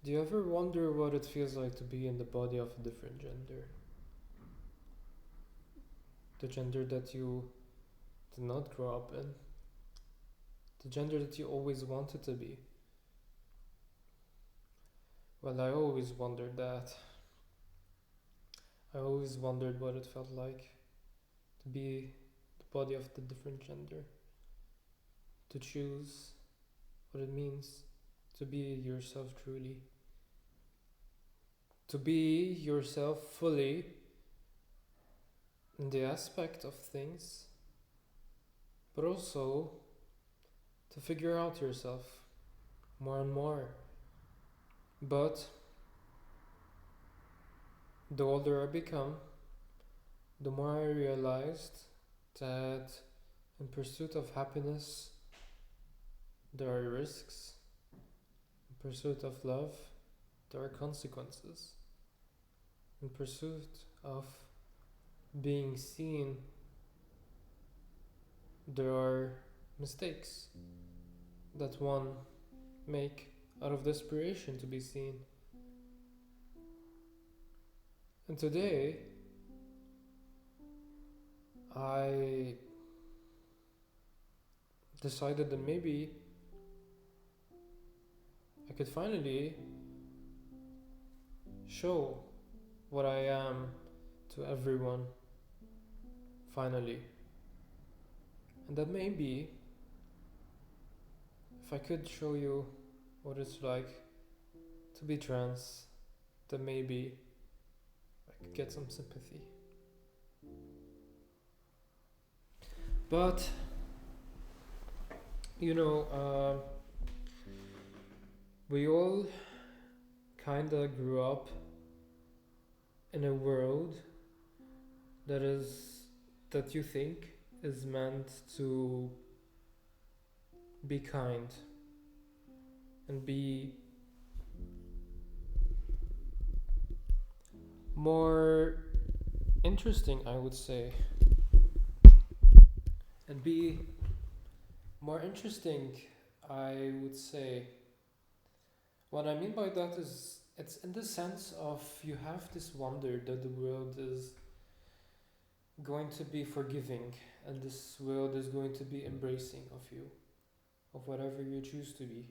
Do you ever wonder what it feels like to be in the body of a different gender? The gender that you did not grow up in? The gender that you always wanted to be? Well, I always wondered that. I always wondered what it felt like to be the body of the different gender. To choose what it means to be yourself truly. To be yourself fully in the aspect of things, but also to figure out yourself more and more. But the older I become, the more I realized that in pursuit of happiness, there are risks. In pursuit of love, there are consequences. In pursuit of being seen, there are mistakes that one make out of desperation to be seen. And today, I decided that maybe I could finally show what I am to everyone, finally. And that maybe, if I could show you what it's like to be trans, then maybe I could get some sympathy. But, you know, we all kinda grew up in a world that you think is meant to be kind and be more interesting, I would say, and be more interesting, I would say. What I mean by that is it's in the sense of you have this wonder that the world is going to be forgiving and this world is going to be embracing of you, of whatever you choose to be.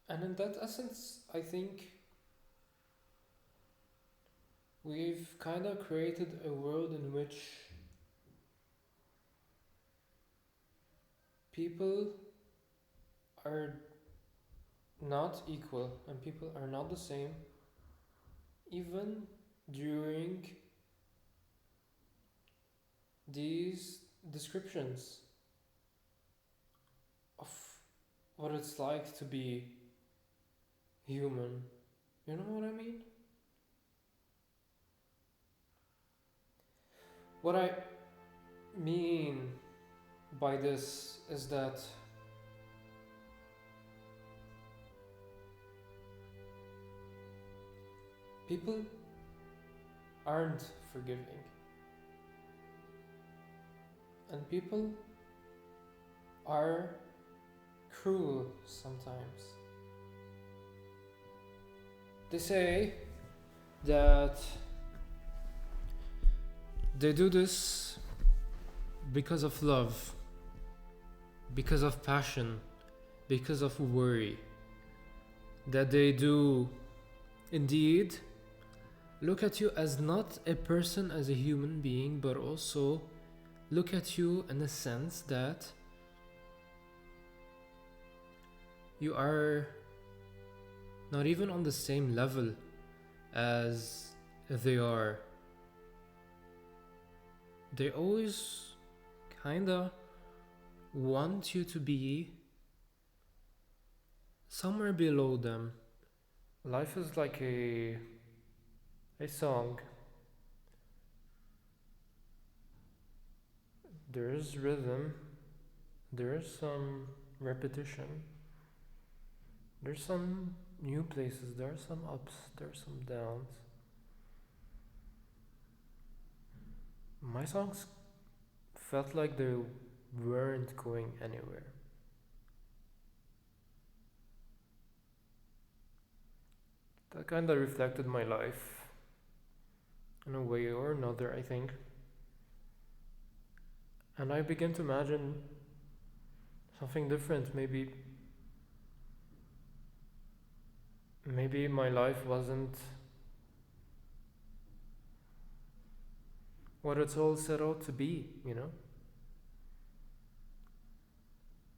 And in that essence, I think we've kind of created a world in which people are not equal and people are not the same, even during these descriptions of what it's like to be human. You know what I mean? What I mean by this is that people aren't forgiving, and people are cruel sometimes. They say that they do this because of love, because of passion, because of worry. That they do indeed look at you as not a person, as a human being, but also look at you in the sense that you are not even on the same level as they are. They always kinda want you to be somewhere below them. Life is like a song. There's rhythm, there's some repetition, there's some new places, there's some ups, there's some downs. My songs felt like they weren't going anywhere. kind of reflected my life in a way or another, I think. And I began to imagine something different. Maybe my life wasn't what it's all set out to be, you know?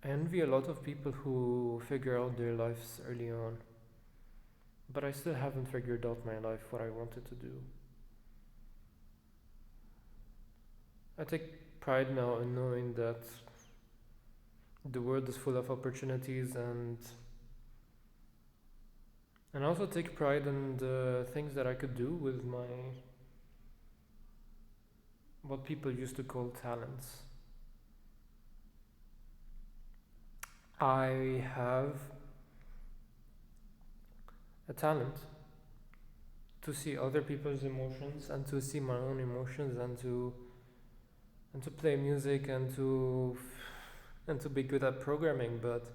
I envy a lot of people who figure out their lives early on. But I still haven't figured out my life, what I wanted to do. I take pride now in knowing that the world is full of opportunities, and I also take pride in the things that I could do with my what people used to call talents. I have a talent to see other people's emotions and to see my own emotions and to play music and to be good at programming, but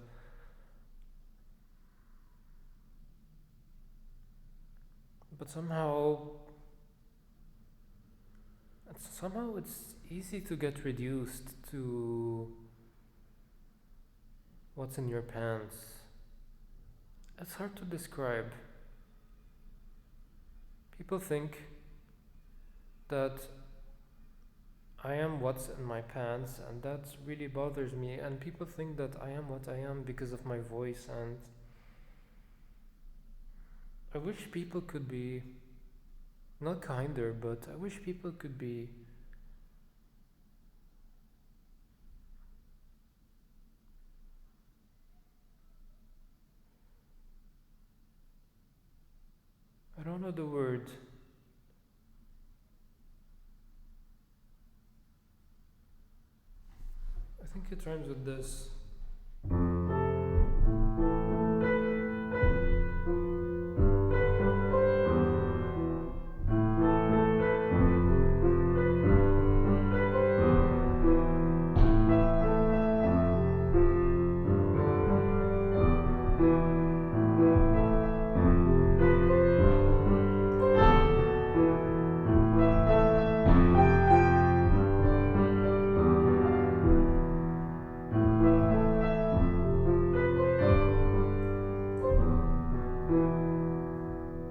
somehow it's easy to get reduced to what's in your pants. It's hard to describe. People think that I am what's in my pants, and that really bothers me. And people think that I am what I am because of my voice, and I wish people could be not kinder, but I wish people could be I don't know the word. I think it rhymes with this.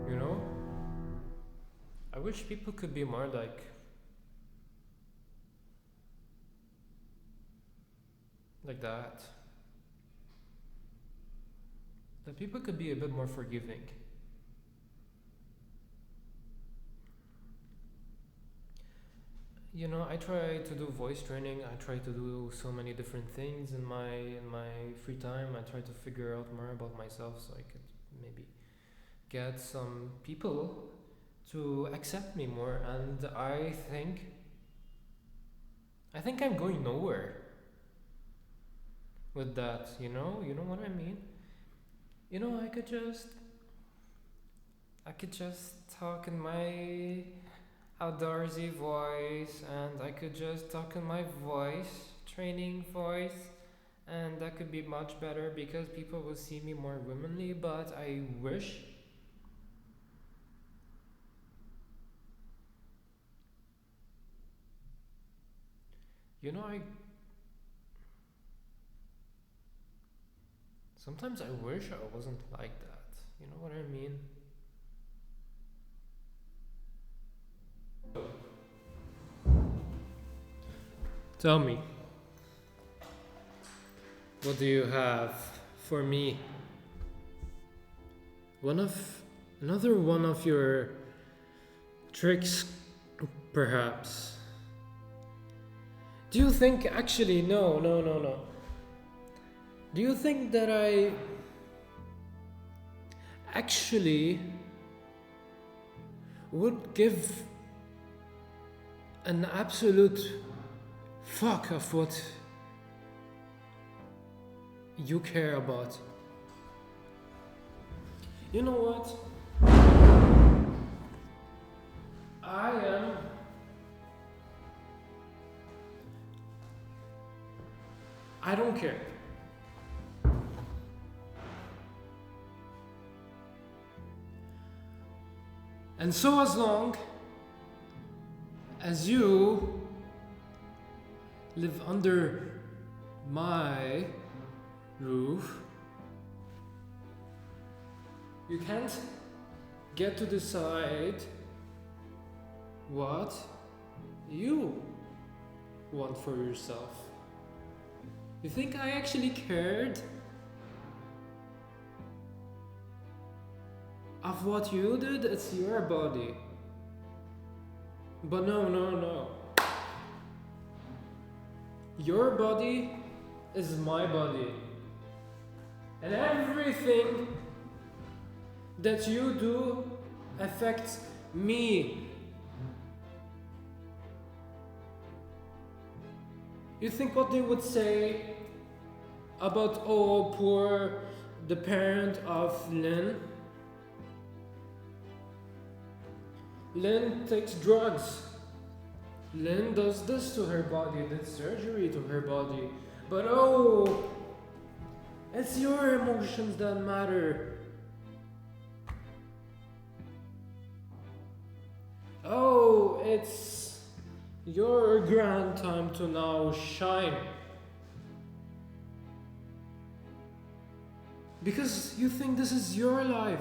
You know? I wish people could be more like that. That people could be a bit more forgiving. You know, I try to do voice training. I try to do so many different things in my free time. I try to figure out more about myself so I could maybe get some people to accept me more, and I think I'm going nowhere with that, you know? You know what I mean? You know, I could just talk in my outdoorsy voice, and I could just talk in my voice training voice, and that could be much better because people will see me more womanly. But I wish, you know, I sometimes I wish I wasn't like that. You know what I mean? Tell me, what do you have for me? One of Another one of your tricks, perhaps. Do you think actually no. Do you think that I actually would give an absolute fuck of what you care about? You know what? I am. I don't care. And so as long as you live under my roof, you can't get to decide what you want for yourself. You think I actually cared of what you did? It's your body. But no. Your body is my body. And everything that you do affects me. You think what they would say about, oh, poor the parent of Lynn? Lynn takes drugs. Lynn does this to her body, did surgery to her body. But oh, it's your emotions that matter. Oh, it's your grand time to now shine. Because you think this is your life.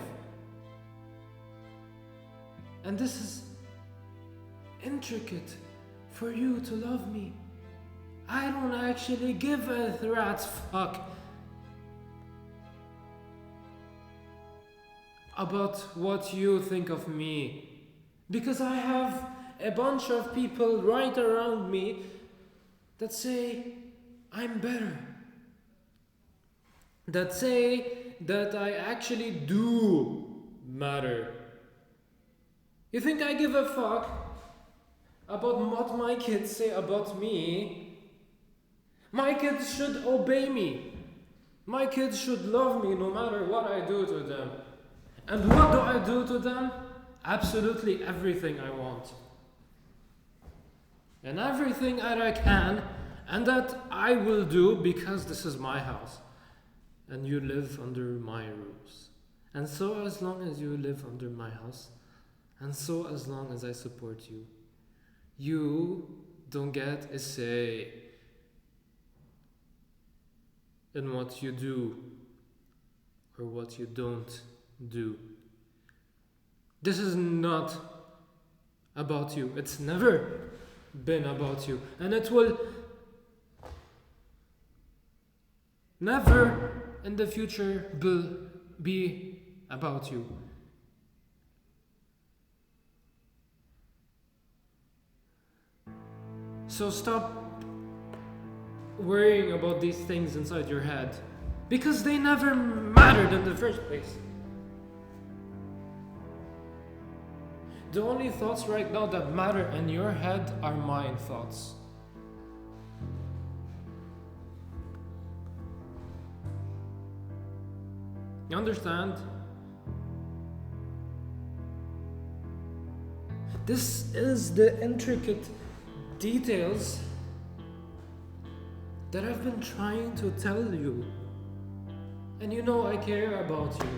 And this is intricate for you to love me. I don't actually give a rat's fuck about what you think of me. Because I have a bunch of people right around me that say I'm better. That say that I actually do matter. You think I give a fuck about what my kids say about me? My kids should obey me. My kids should love me no matter what I do to them. And what do I do to them? Absolutely everything I want. And everything that I can, and that I will do because this is my house. And you live under my rules. And so as long as you live under my house, and so as long as I support you, you don't get a say in what you do or what you don't do. This is not about you. It's never been about you. And it will never in the future be about you. So stop worrying about these things inside your head, because they never mattered in the first place. The only thoughts right now that matter in your head are mine thoughts. You understand? This is the intricate details that I've been trying to tell you. And you know I care about you.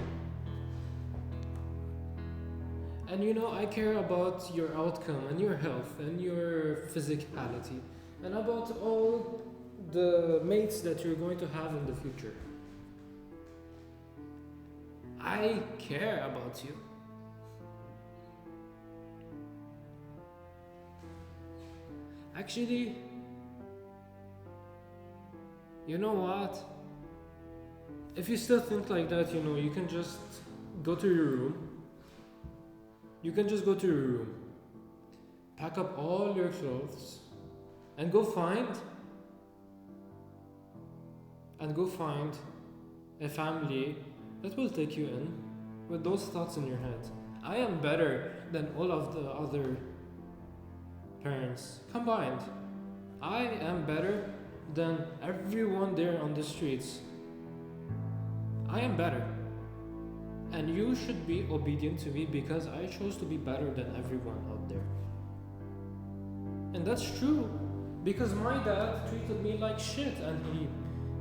And you know I care about your outcome and your health and your physicality and about all the mates that you're going to have in the future. I care about you. Actually, you know what? If you still think like that, you know, you can just go to your room. You can just go to your room, pack up all your clothes, and go find a family that will take you in with those thoughts in your head. I am better than all of the other parents combined. I am better than everyone there on the streets. I am better. And you should be obedient to me because I chose to be better than everyone out there. And that's true, because my dad treated me like shit, and he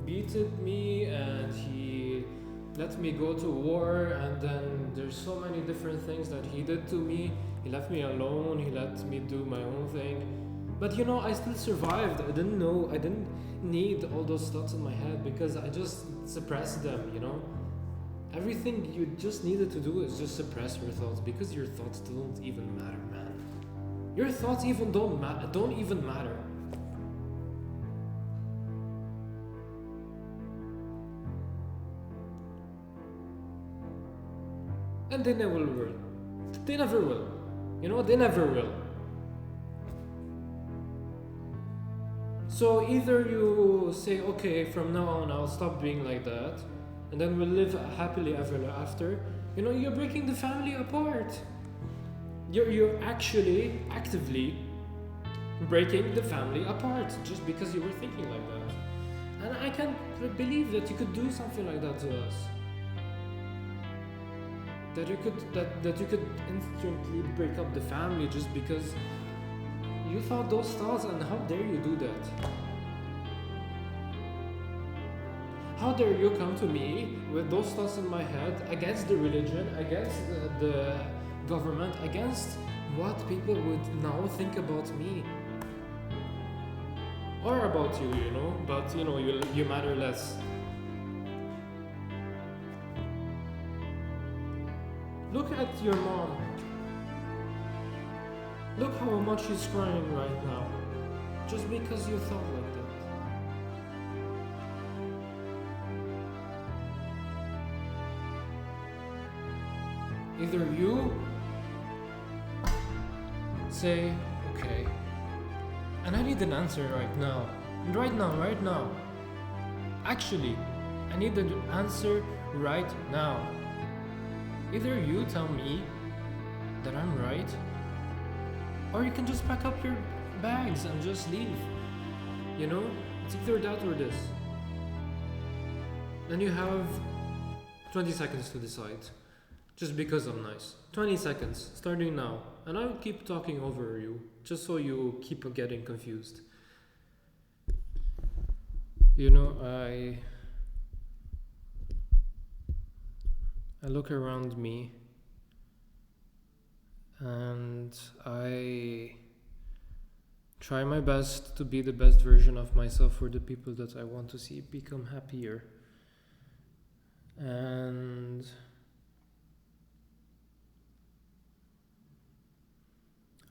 beated me, and he let me go to war, and then There's so many different things that he did to me. He left me alone, he let me do my own thing. But I still survived. I didn't need all those thoughts in my head because I just suppressed them. Everything you just needed to do is just suppress your thoughts because your thoughts don't even matter, man. Your thoughts even don't even matter. And they never will. They never will. They never will. So either you say, okay, from now on I'll stop being like that, and then we'll live happily ever after. You're breaking the family apart. You're actually actively breaking the family apart just because you were thinking like that. And I can't believe that you could do something like that to us. That you could instantly break up the family just because you thought those thoughts, and how dare you do that? How dare you come to me with those thoughts in my head against the religion, against the government, against what people would now think about me? Or about you, but you matter less. Look at your mom. Look how much she's crying right now. Just because you thought like that. Either you say, okay, and I need an answer right now. Right now. Actually, I need an answer right now. Either you tell me that I'm right, or you can just pack up your bags and just leave. It's either that or this. Then you have 20 seconds to decide. Just because I'm nice. 20 seconds, starting now. And I'll keep talking over you, just so you keep getting confused. I look around me and I try my best to be the best version of myself for the people that I want to see become happier. And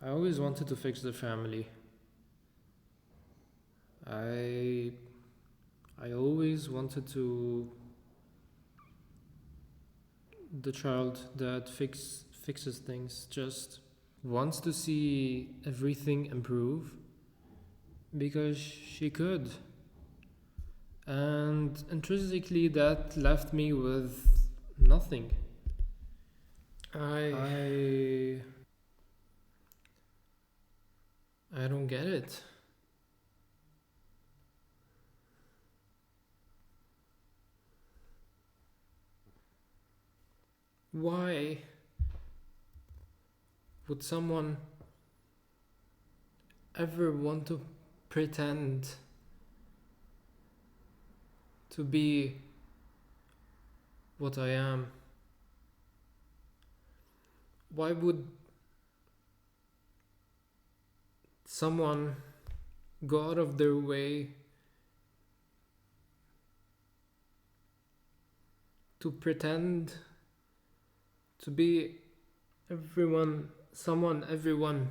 I always wanted to fix the family. I always wanted to the child that fixes things just wants to see everything improve because she could. And intrinsically that left me with nothing. I don't get it. Why would someone ever want to pretend to be what I am? Why would someone go out of their way to pretend to be someone everyone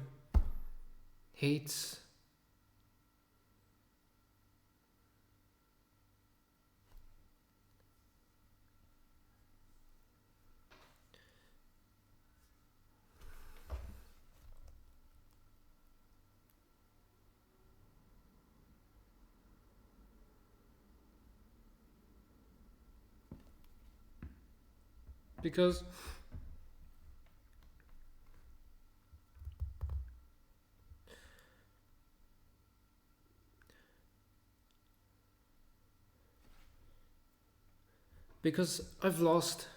hates? Because I've lost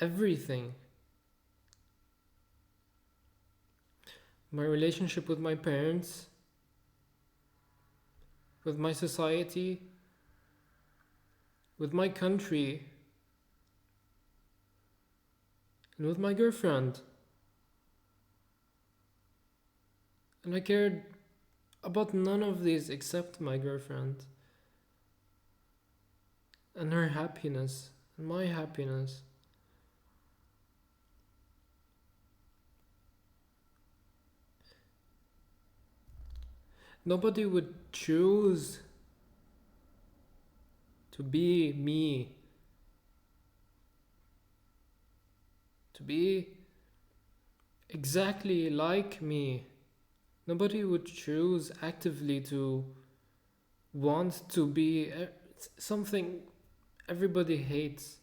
everything. My relationship with my parents, with my society, with my country, and with my girlfriend. And I cared about none of these except my girlfriend and her happiness and my happiness. Nobody would choose to be me, to be exactly like me. Nobody would choose actively to want to be something everybody hates.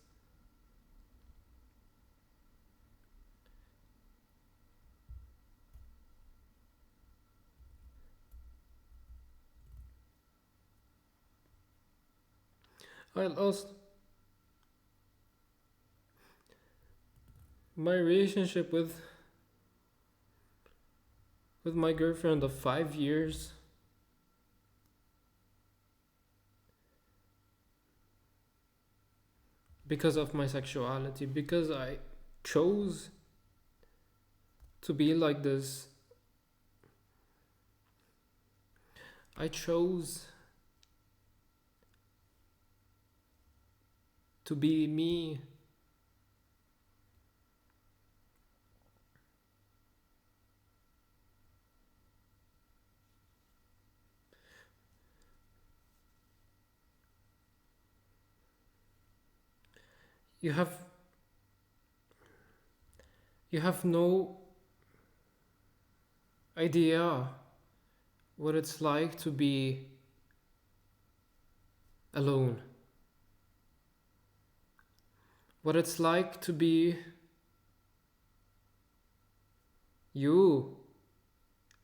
I lost my relationship with my girlfriend of 5 years because of my sexuality, because I chose to be like this. I chose to be me. You have you have no idea what it's like to be alone. What it's like to be you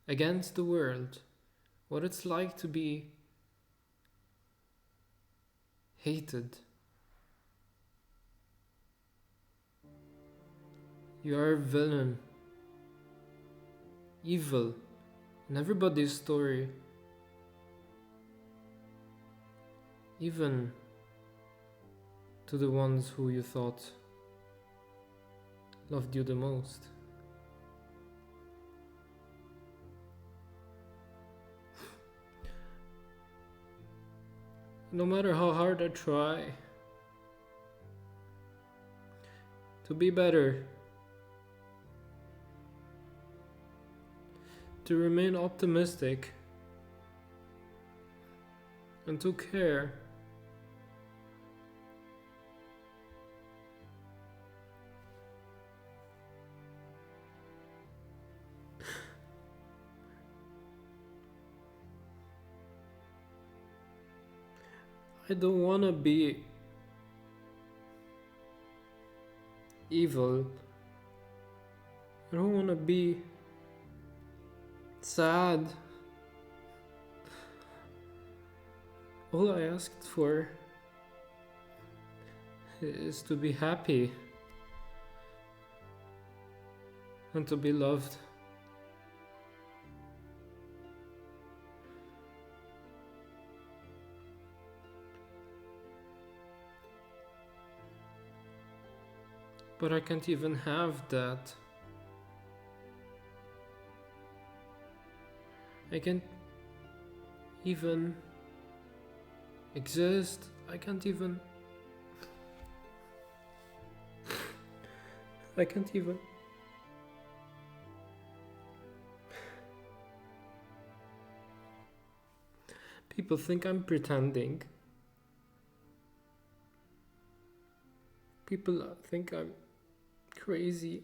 against the world. What it's like to be hated. You are a villain, evil in everybody's story, even to the ones who you thought loved you the most. No matter how hard I try to be better, to remain optimistic, and to care, I don't wanna be evil. I don't wanna be sad. All I asked for is to be happy and to be loved. But I can't even have that. I can't even exist. I can't even. I can't even. People think I'm pretending. People think I'm crazy.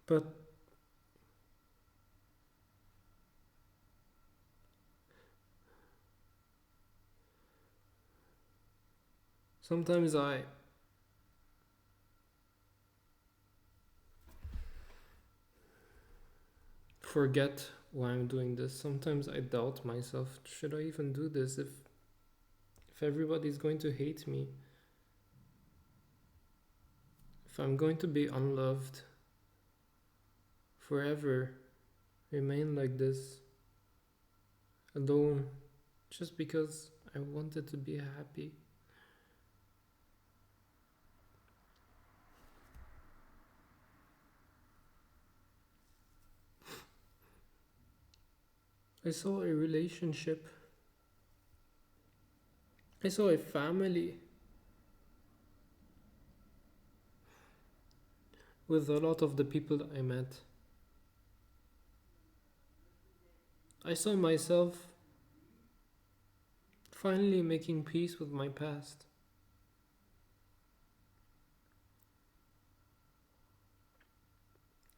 But sometimes I forget why I'm doing this. Sometimes I doubt myself. Should I even do this if everybody's going to hate me? If I'm going to be unloved? forever remain like this, alone, just because I wanted to be happy. I saw a relationship, I saw a family with a lot of the people I met. I saw myself finally making peace with my past.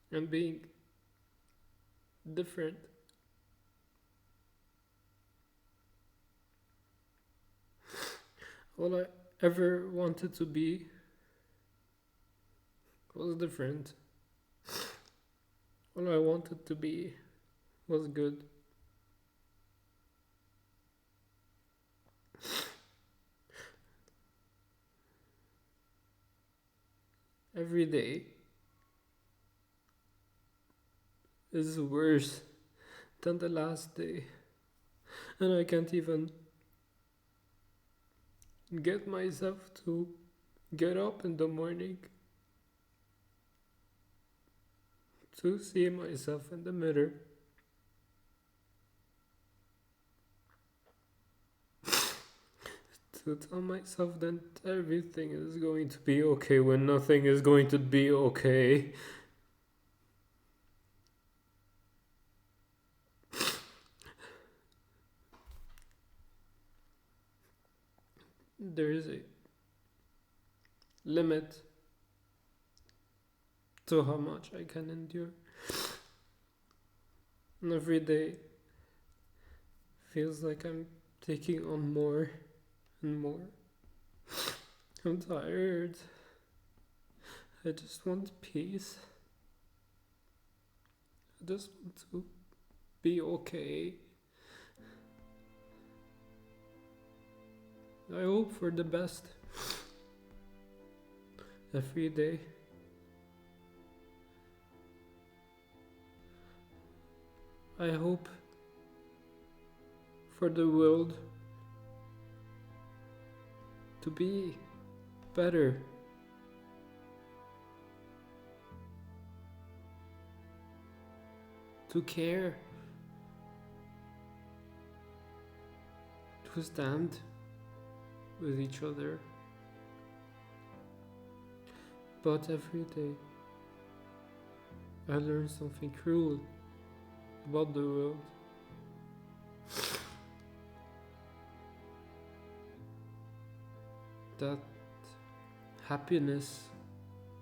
And being different. All I ever wanted to be was different. All I wanted to be was good. Every day is worse than the last day, and I can't even get myself to get up in the morning to see myself in the mirror. To tell myself that everything is going to be okay when nothing is going to be okay. There is a limit to how much I can endure. And every day feels like I'm taking on more and more. I'm tired. I just want peace. I just want to be okay. I hope for the best every day. I hope for the world to be better. To care. To stand with each other. But every day I learn something cruel about the world. That happiness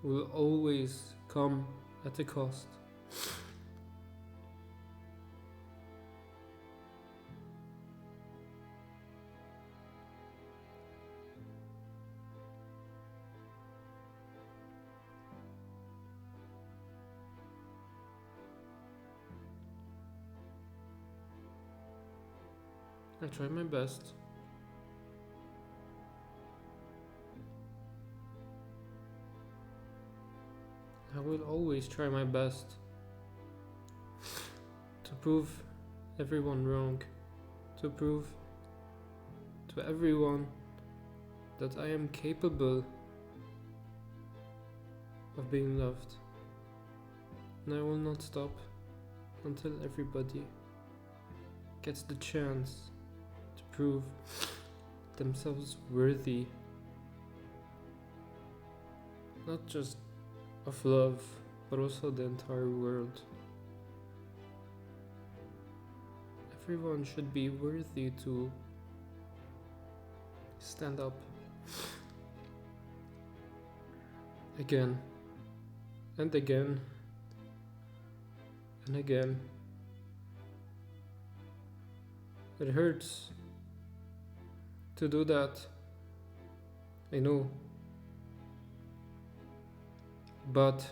will always come at a cost. I try my best. I will always try my best to prove everyone wrong, to prove to everyone that I am capable of being loved. And I will not stop until everybody gets the chance to prove themselves worthy, not just of love, but also the entire world. Everyone should be worthy to stand up again and again and again. It hurts to do that, I know, but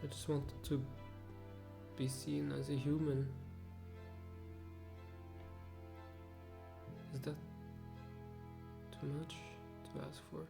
I just wanted to be seen as a human. Is that too much to ask for?